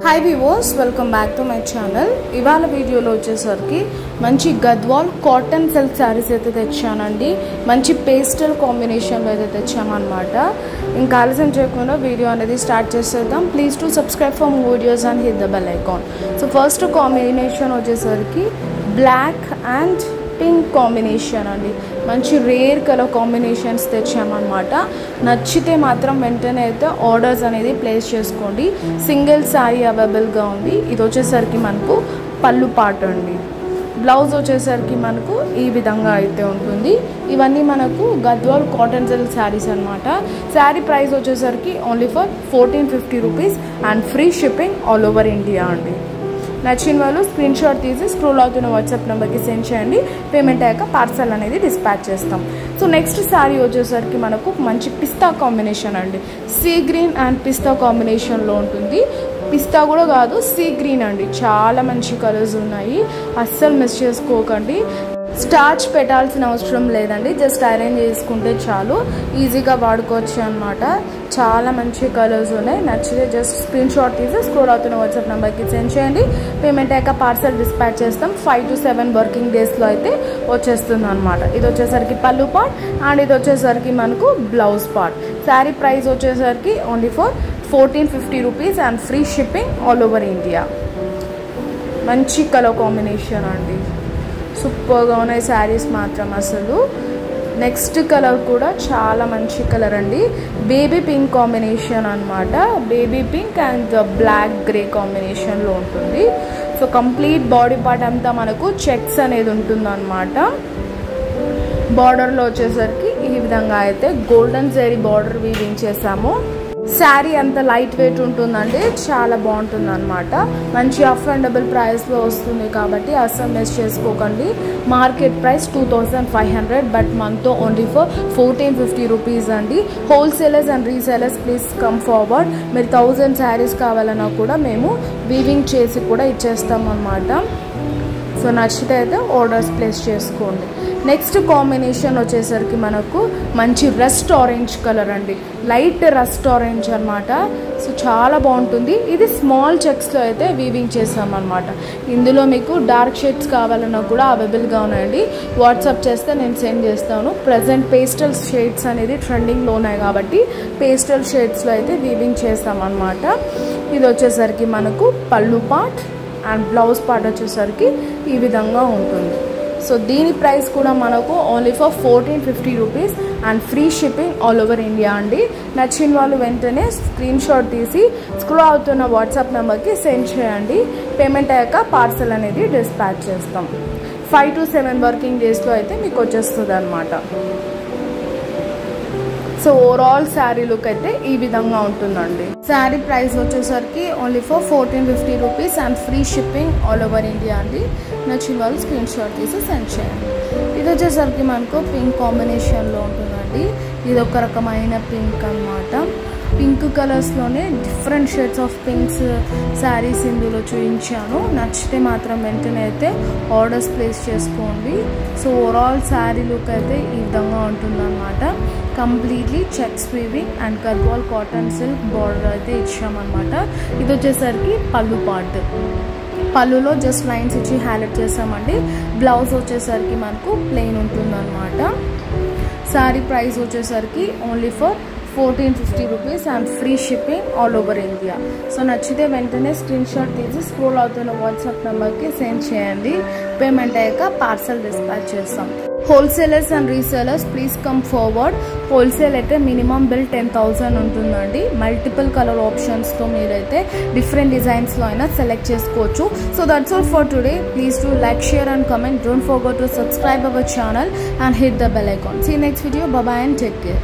Hi viewers, welcome back to my channel. ఇవాళ వీడియోలో వచ్చేసరికి మంచి గద్వాల్ కాటన్ సిల్క్ సారీస్ అయితే తెచ్చానండి. మంచి పేస్టల్ కాంబినేషన్లో అయితే తెచ్చామన్నమాట. ఇంకా ఆలస్యం చేయకుండా వీడియో అనేది స్టార్ట్ చేసేద్దాం. Please to subscribe for more videos and hit the bell icon. So first combination వచ్చేసరికి బ్లాక్ అండ్ పింక్ కాంబినేషన్ అండి. మంచి రేర్ కలర్ కాంబినేషన్స్ తెచ్చామన్నమాట. నచ్చితే మాత్రం వెంటనే అయితే ఆర్డర్స్ అనేది ప్లేస్ చేసుకోండి. సింగిల్ శారీ అవైలబుల్గా ఉంది. ఇది వచ్చేసరికి మనకు పళ్ళు పార్ట్ అండి. బ్లౌజ్ వచ్చేసరికి మనకు ఈ విధంగా అయితే ఉంటుంది. ఇవన్నీ మనకు గద్వాల్ కాటన్ సిల్క్ శారీస్ అనమాట. శారీ ప్రైస్ వచ్చేసరికి only for 1450 rupees and free shipping all over India అండి. నచ్చిన వాళ్ళు స్క్రీన్ షాట్ తీసి స్క్రోల్ అవుతున్న వాట్సాప్ నెంబర్కి సెండ్ చేయండి. పేమెంట్ అయ్యాక పార్సల్ అనేది డిస్పాచ్ చేస్తాం. సో నెక్స్ట్ శారీ వచ్చేసరికి మనకు మంచి పిస్తా కాంబినేషన్ అండి. సీ గ్రీన్ అండ్ పిస్తా కాంబినేషన్లో ఉంటుంది. పిస్తా కూడా కాదు, సీ గ్రీన్ అండి. చాలా మంచి కలర్స్ ఉన్నాయి, అస్సలు మిస్ చేసుకోకండి. స్టార్చ్ పెట్టాల్సిన అవసరం లేదండి, జస్ట్ అరేంజ్ చేసుకుంటే చాలు, ఈజీగా వాడుకోవచ్చు అనమాట. చాలా మంచి కలర్స్ ఉన్నాయి. నచ్చితే జస్ట్ స్క్రీన్ షాట్ తీసి స్క్రోల్ అవుతున్న వాట్సాప్ నెంబర్కి సెండ్ చేయండి. పేమెంట్ అయ్యాక పార్సల్ డిస్పాచ్ చేస్తాం. 5 to 7 వర్కింగ్ డేస్లో అయితే వచ్చేస్తుంది అనమాట. ఇది వచ్చేసరికి పళ్ళు పార్ట్ అండ్ ఇది వచ్చేసరికి మనకు బ్లౌజ్ పార్ట్. శారీ ప్రైస్ వచ్చేసరికి only for 1450 rupees and free shipping all over India. మంచి కలర్ కాంబినేషన్ అండి, సూపర్గా ఉన్నాయి శారీస్ మాత్రం అసలు. నెక్స్ట్ కలర్ కూడా చాలా మంచి కలర్ అండి. బేబీ పింక్ కాంబినేషన్ అనమాట. Baby pink and black grey కాంబినేషన్లో ఉంటుంది. సో కంప్లీట్ బాడీ పార్ట్ అంతా మనకు చెక్స్ అనేది ఉంటుంది అనమాట. బార్డర్లో వచ్చేసరికి ఈ విధంగా అయితే గోల్డెన్ జరీ బార్డర్ వీవింగ్ చేసాము. శారీ అంత లైట్ వెయిట్ ఉంటుందండి, చాలా బాగుంటుంది అనమాట. మంచి అఫోర్డబుల్ ప్రైస్లో వస్తుంది కాబట్టి అస్సలు మిస్ చేసుకోకండి. మార్కెట్ ప్రైస్ 2500, బట్ మనతో ఓన్లీ ఫర్ 1450 రూపీస్ అండి. Wholesalers and resellers please come forward. మీరు 1000 శారీస్ కావాలన్నా కూడా మేము వీవింగ్ చేసి కూడా ఇచ్చేస్తాం అన్నమాట. సో నచ్చితే అయితే ఆర్డర్స్ ప్లేస్ చేసుకోండి. నెక్స్ట్ కాంబినేషన్ వచ్చేసరికి మనకు మంచి రస్ట్ ఆరెంజ్ కలర్ అండి. లైట్ రస్ట్ ఆరెంజ్ అనమాట. సో చాలా బాగుంటుంది. ఇది స్మాల్ చెక్స్లో అయితే వీవింగ్ చేసామన్నమాట. ఇందులో మీకు డార్క్ షేడ్స్ కావాలన్నా కూడా అవైలబుల్గా ఉన్నాయండి. వాట్సాప్ చేస్తే నేను సెండ్ చేస్తాను. ప్రజెంట్ పేస్టల్ షేడ్స్ అనేది ట్రెండింగ్లో ఉన్నాయి కాబట్టి పేస్టల్ షేడ్స్లో అయితే వీవింగ్ చేస్తామన్నమాట. ఇది వచ్చేసరికి మనకు పళ్ళు పార్ట్ అండ్ బ్లౌజ్ పార్ట్ వచ్చేసరికి ఈ విధంగా ఉంటుంది. సో దీని ప్రైస్ కూడా మనకు only for 1450 rupees and free shipping all over India అండి. నచ్చిన వాళ్ళు వెంటనే స్క్రీన్ షాట్ తీసి స్క్రోల్ అవుతున్న వాట్సాప్ నెంబర్కి సెండ్ చేయండి. పేమెంట్ అయ్యాక పార్సల్ అనేది డిస్పాచ్ చేస్తాం. 5 to 7 వర్కింగ్ డేస్లో అయితే మీకు వచ్చేస్తుంది అనమాట. సో ఓవరాల్ శారీ లుక్ అయితే ఈ విధంగా ఉంటుందండి. శారీ ప్రైస్ వచ్చేసరికి only for 1450 rupees and free shipping all over India అండి. నచ్చిన వాళ్ళు స్క్రీన్ షాట్ తీసి సెండ్ చేయండి. ఇది వచ్చేసరికి మనకు పింక్ కాంబినేషన్లో ఉంటుందండి. ఇది ఒక రకమైన పింక్ అన్నమాట. పింక్ కలర్స్లోనే different shades of pinks sarees ఇందులో చూపించాను. నచ్చితే మాత్రం వెంటనే అయితే ఆర్డర్స్ ప్లేస్ చేసుకోండి. సో ఓవరాల్ శారీ లుక్ అయితే ఈ విధంగా ఉంటుందన్నమాట. Completely checks weaving and Gadwal cotton silk border అయితే ఇచ్చామన్నమాట. ఇది వచ్చేసరికి పళ్ళు పార్ట్. పళ్ళులో జస్ట్ లైన్స్ ఇచ్చి హైలైట్ చేసామండి. బ్లౌజ్ వచ్చేసరికి మనకు ప్లెయిన్ ఉంటుందన్నమాట. శారీ ప్రైస్ వచ్చేసరికి only for 1450 rupees and free shipping all over India. So నచ్చితే వెంటనే స్క్రీన్ షాట్ తీసి స్క్రోల్ అవుతున్న వాట్సాప్ నెంబర్కి సెండ్ చేయండి. పేమెంట్ అయ్యాక పార్సల్ డిస్పాచ్ చేస్తాం. Wholesalers and resellers please come forward. Wholesale అయితే మినిమం బిల్ 10,000 ఉంటుందండి. మల్టిపుల్ కలర్ ఆప్షన్స్తో మీరైతే డిఫరెంట్ డిజైన్స్లో అయినా సెలెక్ట్ చేసుకోవచ్చు. So that's all for today. Please to like, share and comment. Don't forget to subscribe our channel and hit the bell icon. See you next video. Bye bye and take care.